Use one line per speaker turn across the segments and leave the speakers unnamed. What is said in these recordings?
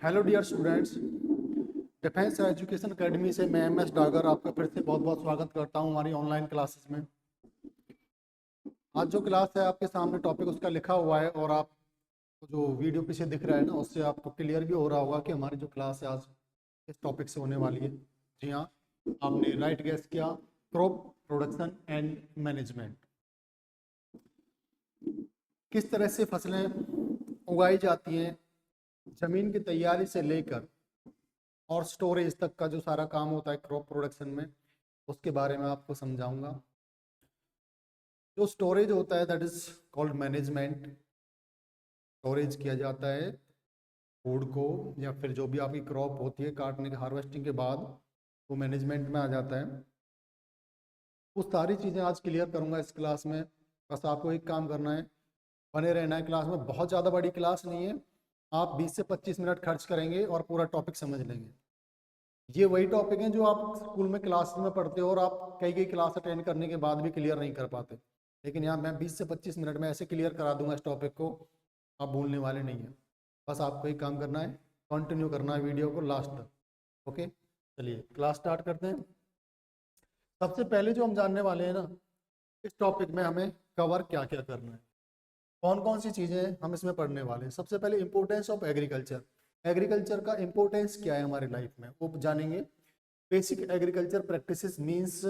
Hello dear students, defence education academy से मैं M S Dagar आपका फिर से बहुत बहुत स्वागत करता हूं हमारी ऑनलाइन क्लासेस में। आज जो क्लास है आपके सामने टॉपिक उसका लिखा हुआ है और आप जो वीडियो पीछे दिख रहा है ना उससे आपको क्लियर भी हो रहा होगा कि हमारी जो क्लास है आज इस टॉपिक से होने वाली है। जी हाँ, आपने राइट गेस किया, क्रॉप प्रोडक्शन एंड मैनेजमेंट। किस तरह से फसलें उगाई जाती हैं, ज़मीन की तैयारी से लेकर और स्टोरेज तक का जो सारा काम होता है क्रॉप प्रोडक्शन में, उसके बारे में आपको समझाऊंगा। जो स्टोरेज होता है that is called management. Storage किया जाता है फूड को या फिर जो भी आपकी क्रॉप होती है काटने के हार्वेस्टिंग के बाद वो मैनेजमेंट में आ जाता है। वो सारी चीज़ें आज क्लियर करूंगा इस क्लास में। बस आपको एक काम करना है, बने रहना है क्लास में। बहुत ज़्यादा बड़ी क्लास नहीं है, आप 20 से 25 मिनट खर्च करेंगे और पूरा टॉपिक समझ लेंगे। ये वही टॉपिक हैं जो आप स्कूल में क्लास में पढ़ते हो और आप कई कई क्लास अटेंड करने के बाद भी क्लियर नहीं कर पाते, लेकिन यहाँ मैं 20 से 25 मिनट में ऐसे क्लियर करा दूंगा इस टॉपिक को, आप भूलने वाले नहीं हैं। बस आपको एक काम करना है, कंटिन्यू करना है वीडियो को लास्ट तक। ओके, चलिए क्लास स्टार्ट करते हैं। सबसे पहले जो हम जानने वाले हैं ना, इस टॉपिक में हमें कवर क्या क्या करना है, कौन कौन सी चीज़ें हम इसमें पढ़ने वाले हैं। सबसे पहले इंपॉर्टेंस ऑफ एग्रीकल्चर। एग्रीकल्चर का इंपॉर्टेंस क्या है हमारी लाइफ में वो जानेंगे। Basic agriculture practices means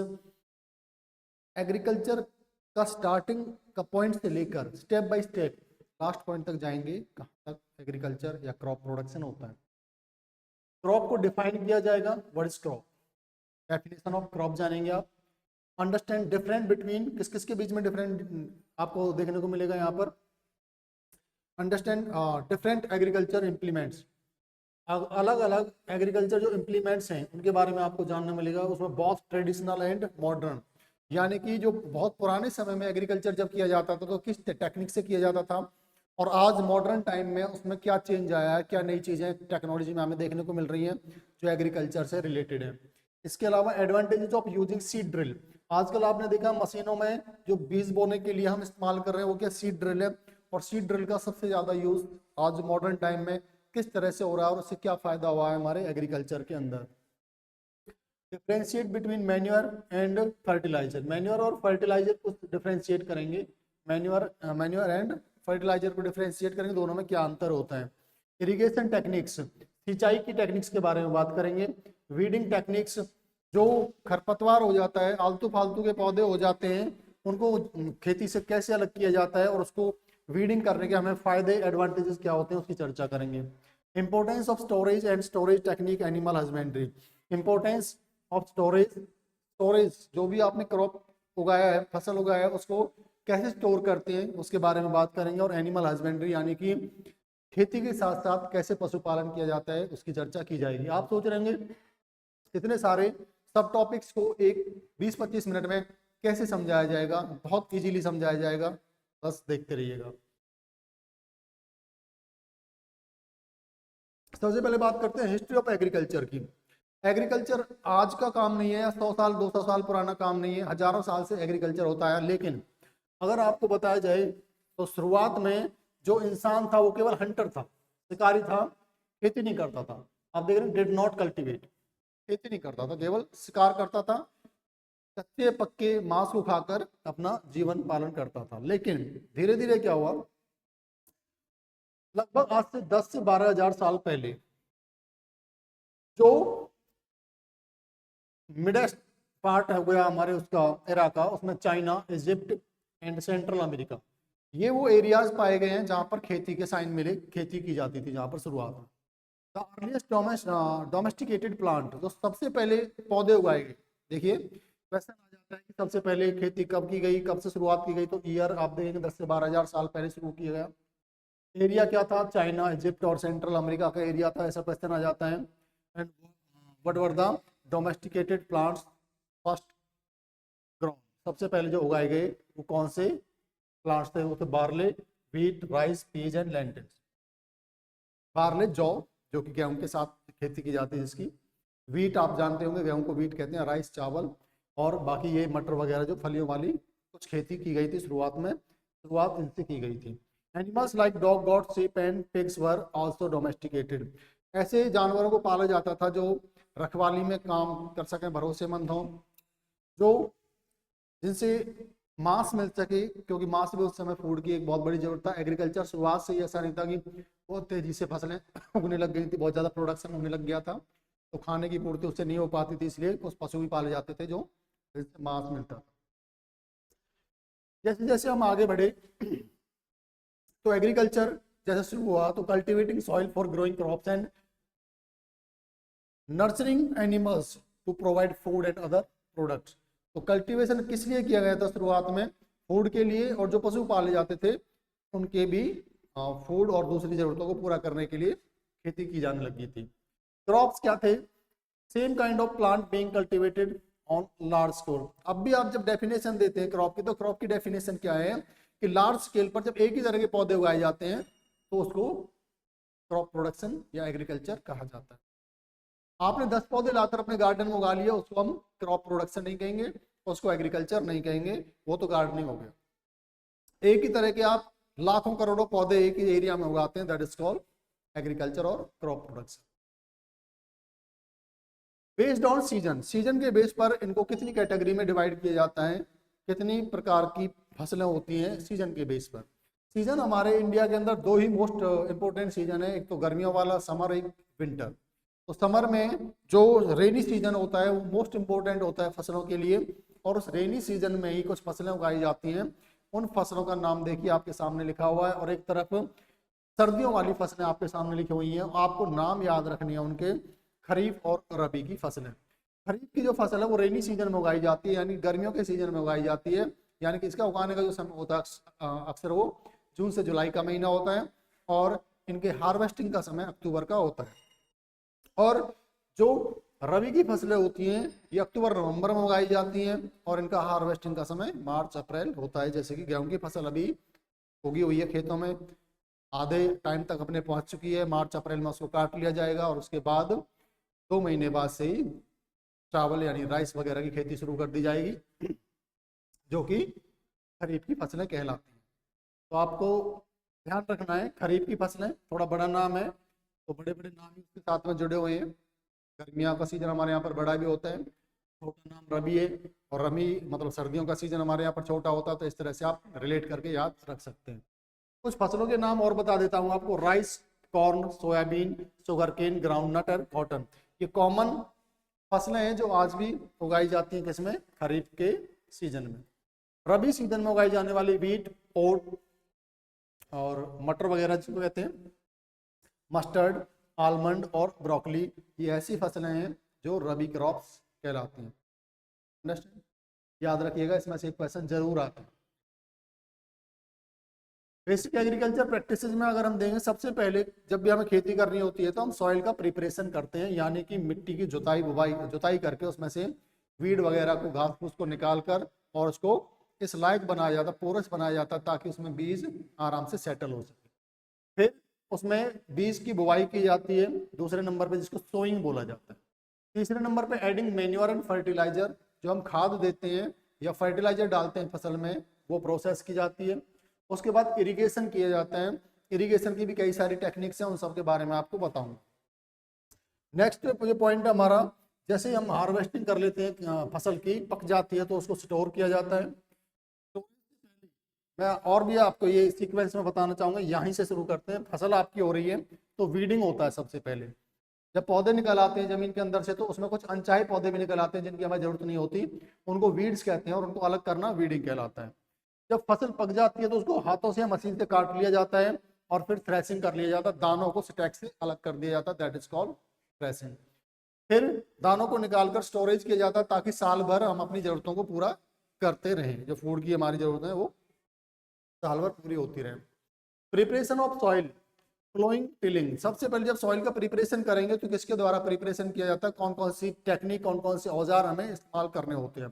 agriculture का स्टार्टिंग का पॉइंट से लेकर step by step last point तक जाएंगे, कहाँ तक एग्रीकल्चर या क्रॉप प्रोडक्शन होता है। क्रॉप को डिफाइन किया जाएगा, what is crop, definition of crop जानेंगे आप। अंडरस्टैंड डिफरेंट बिटवीन, किस किस के बीच में डिफरेंट आपको देखने को मिलेगा यहाँ पर। अंडरस्टैंड डिफरेंट एग्रीकल्चर इम्प्लीमेंट्स, अलग अलग एग्रीकल्चर जो इम्प्लीमेंट्स हैं उनके बारे में आपको जानने मिलेगा। उसमें बहुत ट्रेडिशनल एंड मॉडर्न, यानी कि जो बहुत पुराने समय में एग्रीकल्चर जब किया जाता था तो किस टेक्निक से किया जाता था, और आज मॉडर्न टाइम में उसमें क्या चेंज आया है, क्या नई चीज़ें टेक्नोलॉजी में हमें देखने को मिल रही हैं जो एग्रीकल्चर से रिलेटेड है। इसके अलावा advantages of using seed drill. आजकल आपने देखा मशीनों में जो बीज बोने के लिए हम इस्तेमाल कर रहे हैं वो क्या सीड ड्रिल है, और सीड ड्रिल का सबसे ज़्यादा यूज आज मॉडर्न टाइम में किस तरह से हो रहा है और उससे क्या फायदा हुआ है हमारे एग्रीकल्चर के अंदर। Differentiate between manure and fertiliser. Manure और फर्टिलाइजर को डिफ्रेंशिएट करेंगे, मैन्योर एंड फर्टिलाइजर को डिफ्रेंशिएट करेंगे, दोनों में क्या अंतर होता है। इरिगेशन टेक्निक्स, सिंचाई की टेक्निक्स के बारे में बात करेंगे। वीडिंग टेक्निक्स, जो खरपतवार हो जाता है, आलतू फालतू के पौधे हो जाते हैं, उनको खेती से कैसे अलग किया जाता है और उसको वीडिंग करने के हमें फायदे एडवांटेजेस क्या होते हैं उसकी चर्चा करेंगे। Importance of storage and storage technique animal husbandry. Importance of storage, storage जो भी आपने क्रॉप उगाया है, फसल उगाया है, उसको कैसे स्टोर करते हैं उसके बारे में बात करेंगे। और एनिमल हस्बेंड्री यानी कि खेती के साथ साथ कैसे पशुपालन किया जाता है उसकी चर्चा की जाएगी। आप सोच रहे होंगे इतने सारे सब टॉपिक्स को एक 20-25 मिनट में कैसे समझाया जाएगा। बहुत इजीली समझाया जाएगा, बस देखते रहिएगा। सबसे पहले बात करते हैं हिस्ट्री ऑफ एग्रीकल्चर की। एग्रीकल्चर आज का काम नहीं है, 100 साल 200 साल पुराना काम नहीं है, हजारों साल से एग्रीकल्चर होता है। लेकिन अगर आपको बताया जाए तो शुरुआत में जो इंसान था वो केवल हंटर था, शिकारी था, खेती नहीं करता था। आप देख रहे हैं डिड नॉट कल्टीवेट, खेती नहीं करता था, केवल शिकार करता था, कच्चे पक्के मांस को खाकर अपना जीवन पालन करता था। लेकिन धीरे धीरे क्या हुआ, लगभग आज से 10 से 12 हजार साल पहले जो मिडेस्ट पार्ट हो गया हमारे उसका एरा का, उसमें China, Egypt and central America, ये वो एरियाज पाए गए हैं जहां पर खेती के साइन मिले, खेती की जाती थी जहां पर शुरुआत में। द अर्लीस्ट डोमेस्टिकेटेड प्लांट, जो सबसे पहले पौधे उगाए गए। देखिए क्वेश्चन आ जाता है कि सबसे पहले खेती कब की गई, कब से शुरुआत की गई, तो ईयर आप देखेंगे 10 से 12 हजार साल पहले शुरू किया गया। एरिया क्या था, चाइना, इजिप्ट और सेंट्रल अमेरिका का एरिया था, ऐसा क्वेश्चन आ जाता है। And what were the domesticated plants first ground, सबसे पहले जो उगाए गए वो कौन से प्लांट्स थे, वो थे barley, wheat, rice, peas and lentils. Barley जौ, जो कि गेहूं के साथ खेती की जाती है जिसकी। व्हीट आप जानते होंगे, गेहूं को व्हीट कहते हैं। राइस चावल, और बाकी ये मटर वगैरह जो फलियों वाली कुछ खेती की गई थी शुरुआत में, शुरुआत इनसे की गई थी। Animals like dog, got, sheep and pigs were also domesticated. ऐसे जानवरों को पाला जाता था जो रखवाली में काम कर सकें, भरोसेमंद हों, जो जिनसे मांस मिल सके, क्योंकि मांस भी उस समय फूड की एक बहुत बड़ी जरूरत था। एग्रीकल्चर शुरुआत से ही ऐसा नहीं था कि बहुत तेजी से फसलें उगने लग गई थी, बहुत ज़्यादा प्रोडक्शन होने लग गया था, तो खाने की पूर्ति उससे नहीं हो पाती थी, इसलिए कुछ पशु भी पाले जाते थे जो जिससे मांस मिलता था। जैसे जैसे हम आगे बढ़े तो एग्रीकल्चर जैसे शुरू हुआ, तो cultivating soil for growing crops and nurturing animals to provide food and other products. तो कल्टीवेशन किस लिए किया गया था शुरुआत में? फूड के लिए, और जो पशु पाले जाते थे उनके भी फूड और दूसरी जरूरतों को पूरा करने के लिए खेती की जाने लगी थी। क्रॉप्स क्या थे? Same kind of plant being cultivated on large scale. अब भी आप जब डेफिनेशन देते हैं क्रॉप की, तो क्रॉप की डेफिनेशन क्या है कि लार्ज स्केल पर जब एक ही तरह के पौधे उगाए जाते हैं तो उसको क्रॉप प्रोडक्शन या एग्रीकल्चर कहा जाता है। आपने 10 पौधे लाकर अपने गार्डन में उगा लिए, उसको हम क्रॉप प्रोडक्शन नहीं कहेंगे, उसको एग्रीकल्चर नहीं कहेंगे, वो तो गार्डनिंग हो गया। एक ही तरह के आप लाखों करोड़ों पौधे एक ही एरिया में उगाते हैं, दैट इज कॉल्ड एग्रीकल्चर और crop production. Based on season, season के बेस पर इनको कितनी कैटेगरी में डिवाइड किया जाता है, कितनी प्रकार की फसलें होती हैं सीजन के बेस पर। सीजन हमारे इंडिया के अंदर दो ही मोस्ट इंपोर्टेंट सीजन है, एक तो गर्मियों वाला समर, एक विंटर। तो समर में जो रेनी सीजन होता है वो मोस्ट इंपोर्टेंट होता है फसलों के लिए, और उस रेनी सीजन में ही कुछ फसलें उगाई जाती हैं। उन फसलों का नाम देखिए आपके सामने लिखा हुआ है, और एक तरफ सर्दियों वाली फसलें आपके सामने लिखी हुई हैं, आपको नाम याद रखनी है उनके, खरीफ और रबी की फसलें। खरीफ की जो फसल है वो रेनी सीजन में उगाई जाती है, यानी गर्मियों के सीजन में उगाई जाती है, यानी कि इसका उगाने का जो समय होता है अक्सर वो जून से जुलाई का महीना होता है, और इनके हार्वेस्टिंग का समय अक्टूबर का होता है। और जो रबी की फसलें होती हैं ये अक्टूबर नवंबर में उगाई जाती हैं, और इनका हार्वेस्टिंग का समय मार्च अप्रैल होता है। जैसे कि गेहूं की फसल अभी उगी हुई है खेतों में, आधे टाइम तक अपने पहुंच चुकी है, मार्च अप्रैल में उसको काट लिया जाएगा, और उसके बाद 2 महीने बाद से ही चावल यानी राइस वगैरह की खेती शुरू कर दी जाएगी, जो कि खरीफ की फसलें कहलाती हैं। तो आपको ध्यान रखना है, खरीफ की फसलें थोड़ा बड़ा नाम है, तो बड़े बड़े नाम ही उसके साथ में जुड़े हुए हैं। गर्मियों का सीजन हमारे यहाँ पर बड़ा भी होता है, छोटा नाम रबी है, और रबी मतलब सर्दियों का सीजन हमारे यहाँ पर छोटा होता है, तो इस तरह से आप रिलेट करके याद रख सकते हैं। कुछ फसलों के नाम और बता देता हूँ आपको, rice, corn, soybean, sugarcane, groundnut और कॉटन। ये कॉमन फसलें हैं जो आज भी उगाई जाती हैं, किसमें? खरीफ के सीजन में। रबी सीजन में उगाई जाने वाली वीट, ओट और मटर वगैरह जिसको कहते हैं, मस्टर्ड, आलमंड और ब्रोकली, ये ऐसी फसलें हैं जो रबी क्रॉप्स कहलाती हैं। अंडरस्टैंड? याद रखिएगा, इसमें से एक क्वेश्चन जरूर आता है। बेसिक एग्रीकल्चर प्रैक्टिसेस में अगर हम देंगे, सबसे पहले जब भी हमें खेती करनी होती है तो हम सॉइल का प्रिपरेशन करते हैं, यानी कि मिट्टी की जुताई करके उसमें से वीड वगैरह को, घास फूस को निकाल कर, और उसको इस लायक बनाया जाता, पोरस बनाया जाता, ताकि उसमें बीज आराम से सेटल हो सके। फिर उसमें बीज की बुवाई की जाती है, दूसरे नंबर पे जिसको सोइंग बोला जाता है। तीसरे नंबर पे एडिंग मैन्योर एंड फर्टिलाइजर, जो हम खाद देते हैं या फर्टिलाइजर डालते हैं फसल में, वो प्रोसेस की जाती है। उसके बाद इरिगेशन किया जाता है, इरिगेशन की भी कई सारी टेक्निक्स हैं, उन सब के बारे में आपको बताऊंगा। नेक्स्ट ये पॉइंट है हमारा, जैसे हम हार्वेस्टिंग कर लेते हैं फसल की, पक जाती है तो उसको स्टोर किया जाता है। तो मैं और भी आपको ये सीक्वेंस में बताना चाहूंगा, यहीं से शुरू करते हैं। फसल आपकी हो रही है तो वीडिंग होता है सबसे पहले। जब पौधे निकल आते हैं जमीन के अंदर से, तो उसमें कुछ अनचाहे पौधे भी निकल आते हैं जिनकी हमें जरूरत नहीं होती, उनको वीड्स कहते हैं, और उनको अलग करना वीडिंग कहलाता है। जब फसल पक जाती है तो उसको हाथों से, मशीन से काट लिया जाता है, और फिर थ्रेसिंग कर लिया जाता है, दानों को स्टैक से अलग कर दिया जाता है, दैट इज कॉल्ड थ्रेसिंग। फिर दानों को निकालकर स्टोरेज किया जाता है, ताकि साल भर हम अपनी जरूरतों को पूरा करते रहें, जो फूड की हमारी जरूरत है वो साल भर पूरी होती रहे। Preparation of soil, ploughing, tilling. सबसे पहले जब सॉइल का प्रिपरेशन करेंगे तो किसके द्वारा प्रिपरेशन किया जाता है, कौन कौन सी टेक्निक, कौन कौन से औजार हमें इस्तेमाल करने होते हैं?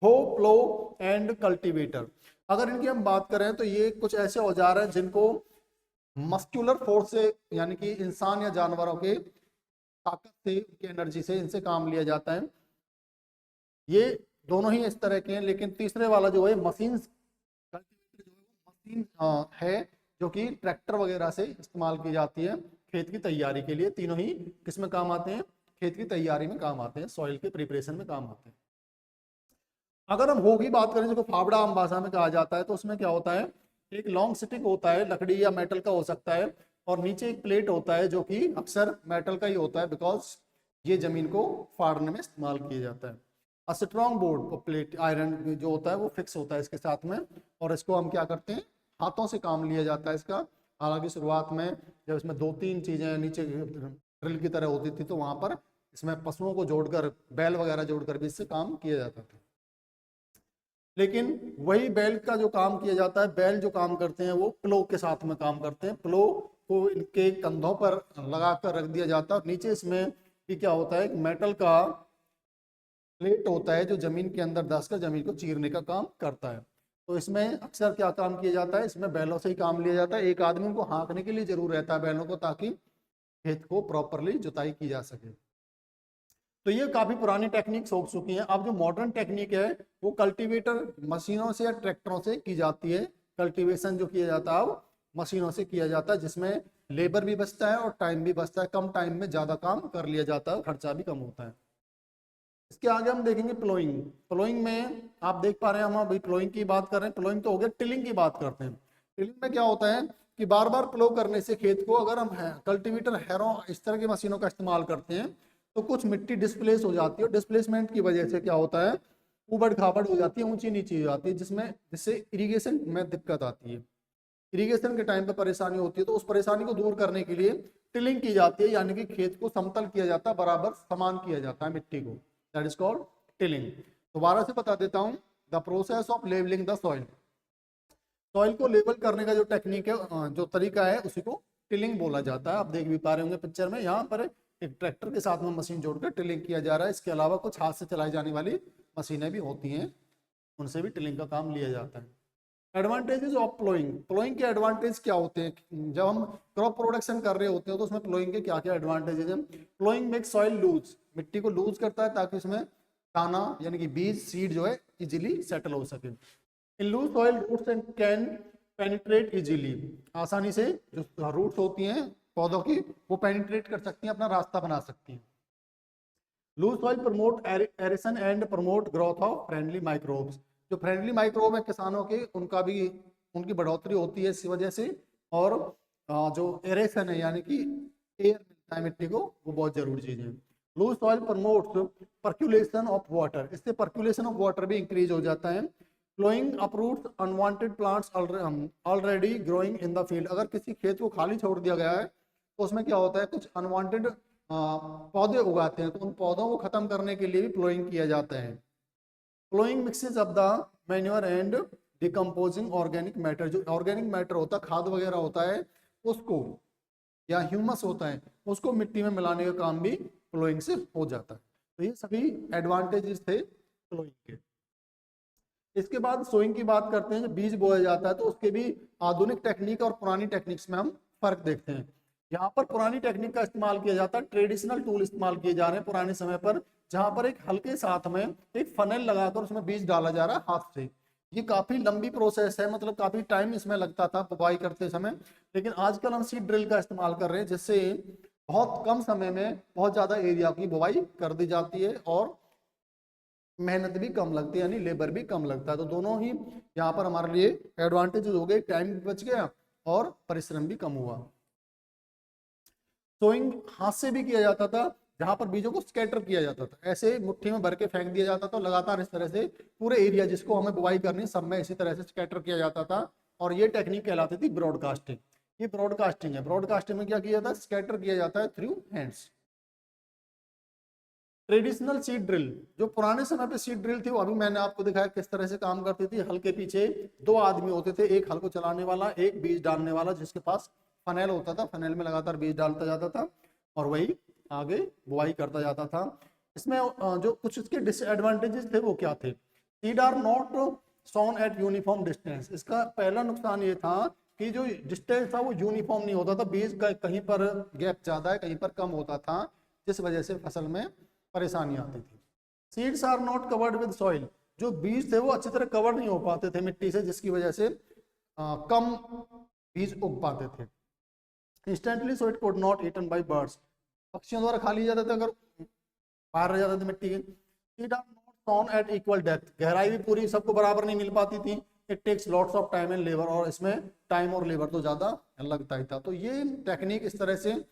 हो, प्लो एंड कल्टीवेटर। अगर इनकी हम बात करें तो ये कुछ ऐसे औजार हैं जिनको मस्कुलर फोर्स से, यानी कि इंसान या जानवरों के ताकत से, उनकी एनर्जी से इनसे काम लिया जाता है। ये दोनों ही इस तरह के हैं, लेकिन तीसरे वाला जो है मशीन, कल्टीवेटर जो है वो मशीन है, जो कि ट्रैक्टर वगैरह से इस्तेमाल की जाती है, खेत की तैयारी के लिए। तीनों ही किस में काम आते हैं? खेत की तैयारी में काम आते हैं, सॉइल के प्रिपरेशन में काम आते हैं। अगर हम हो की बात करें, जिसको फावड़ा आम भाषा में कहा जाता है, तो उसमें क्या होता है, एक लॉन्ग स्टिक होता है, लकड़ी या मेटल का हो सकता है, और नीचे एक प्लेट होता है जो कि अक्सर मेटल का ही होता है, बिकॉज ये जमीन को फाड़ने में इस्तेमाल किया जाता है। A strong board, plate iron जो होता है वो फिक्स होता है इसके साथ में, और इसको हम क्या करते हैं, हाथों से काम लिया जाता है इसका। हालांकि शुरुआत में जब इसमें 2-3 चीजें नीचे ड्रिल की तरह होती थी, तो वहां पर इसमें पशुओं को जोड़कर, बैल वगैरह जोड़कर भी इससे काम किया जाता था। लेकिन वही बैल का जो काम किया जाता है, बैल जो काम करते हैं वो प्लो के साथ में काम करते हैं। प्लो को इनके कंधों पर लगाकर रख दिया जाता है, और नीचे इसमें भी क्या होता है, मेटल का प्लेट होता है जो जमीन के अंदर धंसकर जमीन को चीरने का काम करता है। तो इसमें अक्सर क्या काम किया जाता है, इसमें बैलों से ही काम लिया जाता है। एक आदमी को हाँकने के लिए जरूर रहता है बैलों को, ताकि खेत को प्रॉपरली जुताई की जा सके। तो ये काफी पुरानी टेक्निक्स हो चुकी हैं। अब जो मॉडर्न टेक्निक है वो कल्टीवेटर मशीनों से या ट्रैक्टरों से की जाती है। कल्टीवेशन जो किया जाता है वो मशीनों से किया जाता है, जिसमें लेबर भी बचता है और टाइम भी बचता है। कम टाइम में ज्यादा काम कर लिया जाता है, खर्चा भी कम होता है। इसके आगे हम देखेंगे प्लोइंग। प्लोइंग में आप देख पा रहे हैं, हम अभी प्लोइंग की बात कर रहे हैं। प्लोइंग तो हो गया, टिलिंग की बात करते हैं। टिलिंग में क्या होता है कि बार बार प्लो करने से खेत को, अगर हम कल्टीवेटर, हैरो, इस तरह की मशीनों का इस्तेमाल करते हैं, तो कुछ मिट्टी डिस्प्लेस हो जाती है, और डिस्प्लेसमेंट की वजह से क्या होता है, उबड़ खाबड़ हो जाती है, ऊंची नीची हो जाती है, जिससे इरिगेशन में दिक्कत आती है। इरिगेशन के टाइम पे परेशानी होती है, तो उस परेशानी को दूर करने के लिए टिलिंग की जाती है, यानी कि खेत को समतल किया जाता है, बराबर समान किया जाता है मिट्टी को। That is called tilling. दोबारा से बता देता हूँ, the process of levelling the soil. Soil को लेवल करने का जो टेक्निक है, जो तरीका है, उसी को टिलिंग बोला जाता है। आप देख भी पा रहे होंगे पिक्चर में, यहाँ पर एक ट्रैक्टर के साथ में मशीन जोड़कर टिलिंग किया जा रहा है। इसके अलावा कुछ हाथ से चलाई जाने वाली मशीनें भी होती हैं, उनसे भी टिलिंग का काम लिया जाता है। Advantages of ploughing. प्लोइंग के एडवांटेज क्या होते हैं? जब हम क्रॉप प्रोडक्शन कर रहे होते हैं, तो उसमें प्लोइंग के क्या क्या एडवांटेजेस हैं? प्लोइंग मेक सॉइल लूज, मिट्टी को लूज करता है, ताकि उसमें दाना यानी कि बीज, सीड जो है इजीली सेटल हो सके। In loose soil roots and can penetrate easily, आसानी से जो रूट्स होती हैं पौधों की, वो पेनिट्रेट कर सकती हैं, अपना रास्ता बना सकती हैं। Loose soil promote aeration and promote growth of friendly microbes. जो फ्रेंडली माइक्रोब है किसानों के, उनका भी, उनकी बढ़ोतरी होती है इसी वजह से। और जो एरेशन है, यानी कि एयर मिलता है मिट्टी को, वो बहुत जरूरी चीज है। Loose soil promotes percolation of water, इससे पर्क्यूलेशन ऑफ वाटर भी इंक्रीज हो जाता है। Ploughing uproots unwanted plants already growing in the field. अगर किसी खेत को खाली छोड़ दिया गया है, तो उसमें क्या होता है, कुछ अनवांटेड पौधे उगाते हैं, तो उन पौधों को खत्म करने के लिए भी प्लोइंग किया जाता है। Ploughing mixes of the manure and decomposing organic matter. जो ऑर्गेनिक मैटर होता है, खाद वगैरह होता है, उसको, या ह्यूमस होता है, उसको मिट्टी में मिलाने का काम भी प्लोइंग से हो जाता है। तो ये सभी एडवांटेजेस थे प्लोइंग के। इसके बाद सोइंग की बात करते हैं। जब बीज बोया जाता है, तो उसके भी आधुनिक टेक्निक और पुरानी टेक्निक्स में हम फर्क देखते हैं। यहाँ पर पुरानी टेक्निक का इस्तेमाल किया जाता है, ट्रेडिशनल टूल इस्तेमाल किए जा रहे हैं पुराने समय पर, जहां पर एक हल्के साथ में एक फनल लगाकर उसमें बीज डाला जा रहा है हाथ से। ये काफी लंबी प्रोसेस है, मतलब काफी टाइम इसमें लगता था बुवाई करते समय। लेकिन आजकल हम सीड ड्रिल का इस्तेमाल कर रहे हैं, जिससे बहुत कम समय में बहुत ज्यादा एरिया की बुवाई कर दी जाती है, और मेहनत भी कम लगती है, यानी लेबर भी कम लगता है। तो दोनों ही यहाँ पर हमारे लिए एडवांटेज हो गए, टाइम भी बच गया और परिश्रम भी कम हुआ। सोइंग हाथ से भी किया जाता था, जहां पर बीजों को स्कैटर किया जाता था, ऐसे मुट्ठी में भर के फेंक दिया जाता था, लगातार इस तरह से पूरे एरिया जिसको हमें बुवाई करनी, सब में इसी तरह से स्कैटर किया जाता था। और ये टेक्निक कहलाती थी ब्रॉडकास्टिंग। ये ब्रॉडकास्टिंग है। ब्रॉडकास्टिंग में क्या किया जाता है, स्कैटर किया जाता है through hands. Traditional seed drill, जो पुराने समय पे सीड ड्रिल थी, वो अभी मैंने आपको दिखाया किस तरह से काम करती थी। हल के पीछे 2 आदमी होते थे, एक हल को चलाने वाला, एक बीज डालने वाला, जिसके पास फनेल होता था, फनेल में लगातार बीज डालता जाता था, और वही आगे बुआई करता जाता था। इसमें जो कुछ इसके डिसएडवांटेजेस थे वो क्या थे? Seed are not sown at uniform distance. इसका पहला नुकसान ये था कि जो डिस्टेंस था वो यूनिफॉर्म नहीं होता था, बीज का कहीं पर गैप ज्यादा है, कहीं पर कम होता था, जिस वजह से फसल में परेशानी आती थी। Seeds are not covered with soil, जो बीज थे वो अच्छी तरह कवर नहीं हो पाते थे मिट्टी से, जिसकी वजह से कम बीज उग पाते थे। Instantly so it could not eaten by birds, पक्षियों द्वारा खा लिया जाता था अगर बाहर रह जाते थे मिट्टी के। It are not found at equal depth, गहराई भी पूरी सबको बराबर नहीं मिल पाती थी। It takes lots of time and labour, और इसमें टाइम और लेबर तो ज़्यादा लगता ही था। तो ये टेक्निक इस तरह से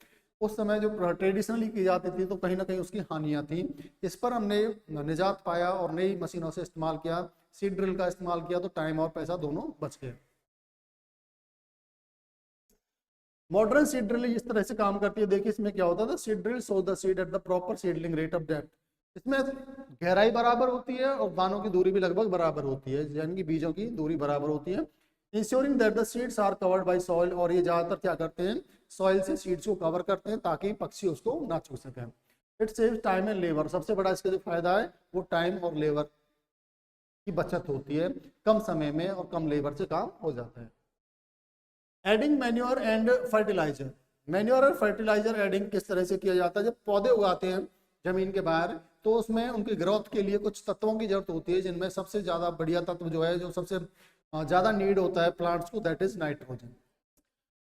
उस समय जो ट्रेडिशनली की जाती थी तो कहीं ना कहीं उसकी हानियां थी। इस पर हमने निजात पाया और नई मशीनों से इस्तेमाल किया, सीड ड्रिल का इस्तेमाल किया, तो टाइम और पैसा दोनों बच गए। मॉडर्न सीड ड्रिल इस तरह से काम करती है, देखिए इसमें क्या होता था, seed drill so the seed at the proper seedling rate of depth, इसमें गहराई बराबर होती है और दानों की दूरी भी लगभग बराबर होती है, यानी कि बीजों की दूरी बराबर होती है। Ensuring that the seeds are covered by soil, और ये ज्यादातर क्या करते हैं, सॉइल से सीड्स को कवर करते हैं ताकि पक्षी उसको ना छू सकें। It saves time and labour, सबसे बड़ा इसका जो फायदा है वो टाइम और लेबर की बचत होती है, कम समय में और कम लेबर से काम हो जाता है। Adding manure and fertiliser, manure और फर्टिलाइजर एडिंग किस तरह से किया जाता है, जब पौधे उगाते हैं जमीन के बाहर तो उसमें उनकी ग्रोथ के लिए कुछ तत्वों की जरूरत होती है, जिनमें सबसे ज्यादा बढ़िया तत्व जो है, जो सबसे ज्यादा नीड होता है प्लांट्स को, दैट इज नाइट्रोजन।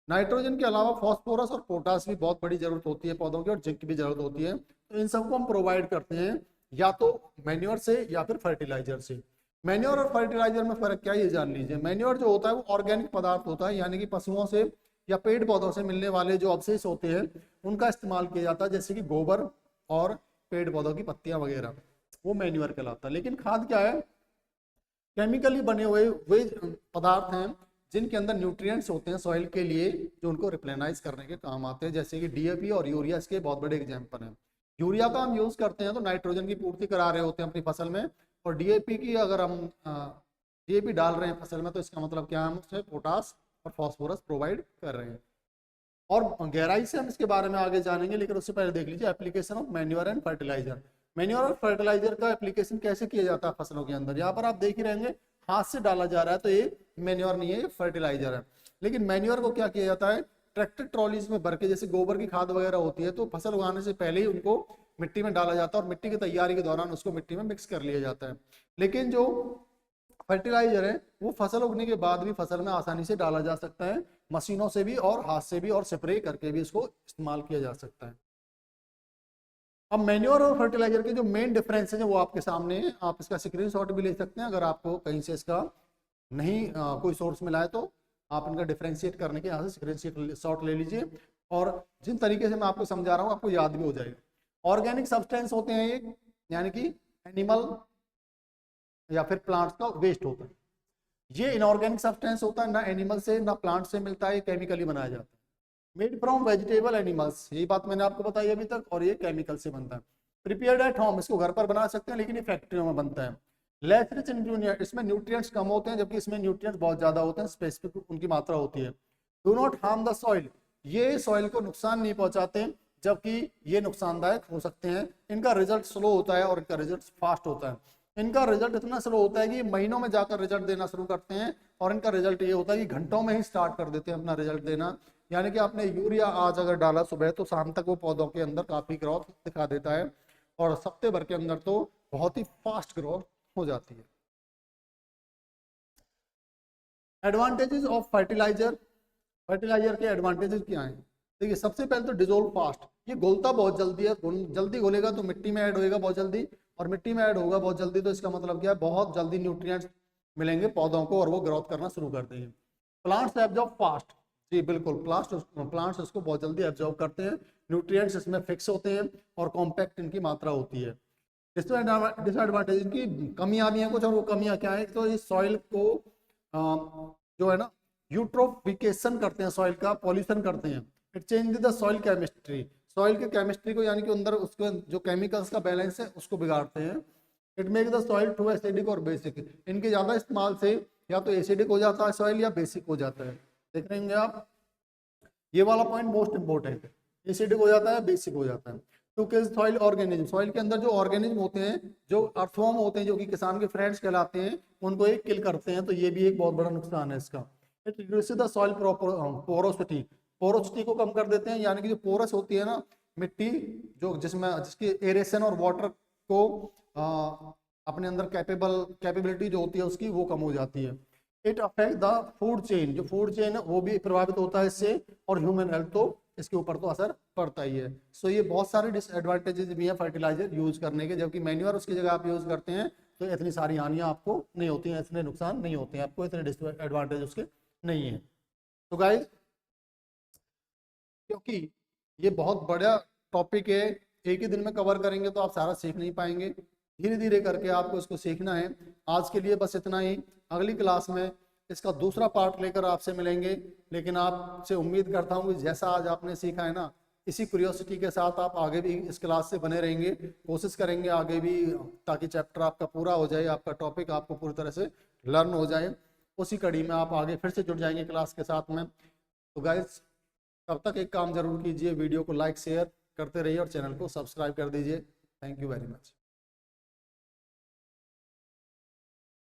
नाइट्रोजन के अलावा फास्फोरस और पोटास भी बहुत बड़ी जरूरत होती है पौधों की, और जिंक की भी जरूरत होती है। तो इन सबको हम प्रोवाइड करते हैं या तो मैन्योर से या फिर फर्टिलाइजर से। मैन्योर और फर्टिलाइजर में फर्क क्या है ये जान लीजिए। मैन्योर जो होता है वो ऑर्गेनिक पदार्थ होता है, यानी कि पशुओं से या पेड़ पौधों से मिलने वाले जो अवशेष होते हैं उनका इस्तेमाल किया जाता है, जैसे कि गोबर और पेड़ पौधों की पत्तियां वगैरह, वो मैन्योर कहलाता है। लेकिन खाद क्या है, केमिकली बने हुए वे पदार्थ हैं जिनके अंदर न्यूट्रिएंट्स होते हैं सॉइल के लिए, जो उनको रिप्लेनाइज करने के काम आते हैं, जैसे कि डीएपी और यूरिया इसके बहुत बड़े एग्जाम्पल हैं। यूरिया का हम यूज करते हैं तो नाइट्रोजन की पूर्ति करा रहे होते हैं अपनी फसल में, और डीएपी की अगर हम डीएपी डाल रहे हैं फसल में तो इसका मतलब क्या है, हम उसमें पोटास और फास्फोरस प्रोवाइड कर रहे हैं। और गहराई से हम इसके बारे में आगे जानेंगे, लेकिन उससे पहले देख लीजिए application of manure and fertiliser. Manure और फर्टिलाइजर का एप्लीकेशन कैसे किया जाता है फसलों के अंदर, यहाँ पर आप देख ही रहेंगे हाथ से डाला जा रहा है, तो ये मैन्योर नहीं है, ये फर्टिलाइजर है। लेकिन मैन्योर को क्या किया जाता है, ट्रैक्टर ट्रॉलीज में भर के, जैसे गोबर की खाद वगैरह होती है, तो फसल उगाने से पहले ही उनको मिट्टी में डाला जाता है और मिट्टी की तैयारी के दौरान उसको मिट्टी में मिक्स कर लिया जाता है। लेकिन जो फर्टिलाइजर है वो फसल उगने के बाद भी फसल में आसानी से डाला जा सकता है, मशीनों से भी और हाथ से भी, और स्प्रे करके भी इसको इस्तेमाल किया जा सकता है। अब मैन्योर और फर्टिलाइजर के जो मेन डिफरेंसेज है वो आपके सामने है, आप इसका स्क्रीनशॉट भी ले सकते हैं अगर आपको कहीं से इसका नहीं कोई सोर्स मिला है, तो आप इनका डिफरेंशिएट करने के यहाँ से स्क्रीनशॉट ले लीजिए, और जिन तरीके से मैं आपको समझा रहा हूँ आपको याद भी हो जाएगा। ऑर्गेनिक सब्सटेंस होते हैं ये, यानी कि एनिमल या फिर प्लांट्स का वेस्ट होता है। ये इनऑर्गेनिक सब्सटेंस होता है, ना एनिमल से ना प्लांट से मिलता है, ये केमिकली बनाया जाता है। मेड फ्रॉम वेजिटेबल एनिमल्स, यही बात मैंने आपको बताई अभी तक, और ये केमिकल से बनता है। प्रिपेयर्ड एट होम, इसको घर पर बना सकते हैं लेकिन ये फैक्ट्रियों में बनता है। लेस रिच इन न्यूट्रिएंट, इसमें न्यूट्रिएंट्स कम होते हैं जबकि इसमें न्यूट्रिएंट्स बहुत ज्यादा होते हैं, स्पेसिफिक उनकी मात्रा होती है। Do not harm the soil, ये सॉइल को नुकसान नहीं पहुंचाते जबकि ये नुकसानदायक हो सकते हैं। इनका रिजल्ट स्लो होता है और इनका रिजल्ट फास्ट होता है। इनका रिजल्ट इतना स्लो होता है कि महीनों में जाकर रिजल्ट देना शुरू करते हैं, और इनका रिजल्ट ये होता है कि घंटों में ही स्टार्ट कर देते हैं अपना रिजल्ट देना। यानी कि आपने यूरिया आज अगर डाला सुबह तो शाम तक वो पौधों के अंदर काफी ग्रोथ दिखा देता है, और हफ्ते भर के अंदर तो बहुत ही फास्ट ग्रोथ हो जाती है। एडवांटेजेस ऑफ फर्टिलाइजर, फर्टिलाइजर के एडवांटेजेस क्या हैं, देखिए सबसे पहले तो डिजोल्व फास्ट, ये घुलता बहुत जल्दी है, जल्दी घुलेगा तो मिट्टी में ऐड होएगा बहुत जल्दी, और मिट्टी में ऐड होगा बहुत जल्दी तो इसका मतलब क्या है, बहुत जल्दी न्यूट्रिएंट्स मिलेंगे पौधों को और वो ग्रोथ करना शुरू कर देंगे। प्लांट्स एब्जॉर्ब फास्ट, जी बिल्कुल, प्लांट्स इसको बहुत जल्दी एब्जॉर्ब करते हैं, न्यूट्रिएंट्स इसमें फिक्स होते हैं और कॉम्पैक्ट इनकी मात्रा होती है। डिसएडवांटेज इनकी कमियां भी हैं कुछ, और वो कमियां क्या है, तो इस सॉइल को जो है ना यूट्रोफिकेशन करते हैं, सॉइल का पॉल्यूशन करते हैं। It change the soil chemistry, soil के केमिस्ट्री को, यानी कि अंदर उसके जो केमिकल्स का बैलेंस है उसको बिगाड़ते हैं। It make the soil too acidic और बेसिक, इनके ज्यादा इस्तेमाल से या तो एसिडिक हो जाता है सॉइल या बेसिक हो जाता है। देख रहे हैं आप, ये वाला पॉइंट मोस्ट इंपोर्टेंट है, एसिडिक हो जाता है बेसिक हो जाता है। To kill soil organism, soil के अंदर जो ऑर्गेनिज्म होते हैं, जो अर्थवॉर्म होते हैं, जो कि किसान के फ्रेंड्स कहलाते हैं, उनको एक किल करते हैं, तो ये भी एक बहुत बड़ा नुकसान है इसका। It reduces the soil porosity, porosity को कम कर देते हैं, यानी कि जो पोरस होती है ना मिट्टी, जो जिसकी एरेशन और वाटर को अपने अंदर कैपेबिलिटी जो होती है उसकी वो कम हो जाती है। It affect the food chain, जो फूड चेन है वो भी प्रभावित होता है इससे, और ह्यूमन हेल्थ तो इसके ऊपर तो असर पड़ता ही है। सो ये बहुत सारे डिसएडवांटेजेस भी हैं फर्टिलाइजर यूज करने के, जबकि मैन्योर उसकी जगह आप यूज करते हैं तो इतनी सारी हानियां आपको नहीं होती हैं, इतने नुकसान नहीं होते हैं आपको, इतने डिसएडवांटेज उसके नहीं है। तो गाइस क्योंकि ये बहुत बड़ा टॉपिक है, एक ही दिन में कवर करेंगे तो आप सारा सीख नहीं पाएंगे, धीरे धीरे करके आपको इसको सीखना है। आज के लिए बस इतना ही, अगली क्लास में इसका दूसरा पार्ट लेकर आपसे मिलेंगे। लेकिन आपसे उम्मीद करता हूँ कि जैसा आज आपने सीखा है ना, इसी क्यूरियोसिटी के साथ आप आगे भी इस क्लास से बने रहेंगे, कोशिश करेंगे आगे भी, ताकि चैप्टर आपका पूरा हो जाए, आपका टॉपिक आपको पूरी तरह से लर्न हो जाए। उसी कड़ी में आप आगे फिर से जुड़ जाएंगे क्लास के साथ में। तो गाइस तब तक एक काम जरूर कीजिए, वीडियो को लाइक शेयर करते रहिए और चैनल को सब्सक्राइब कर दीजिए। Thank you very much.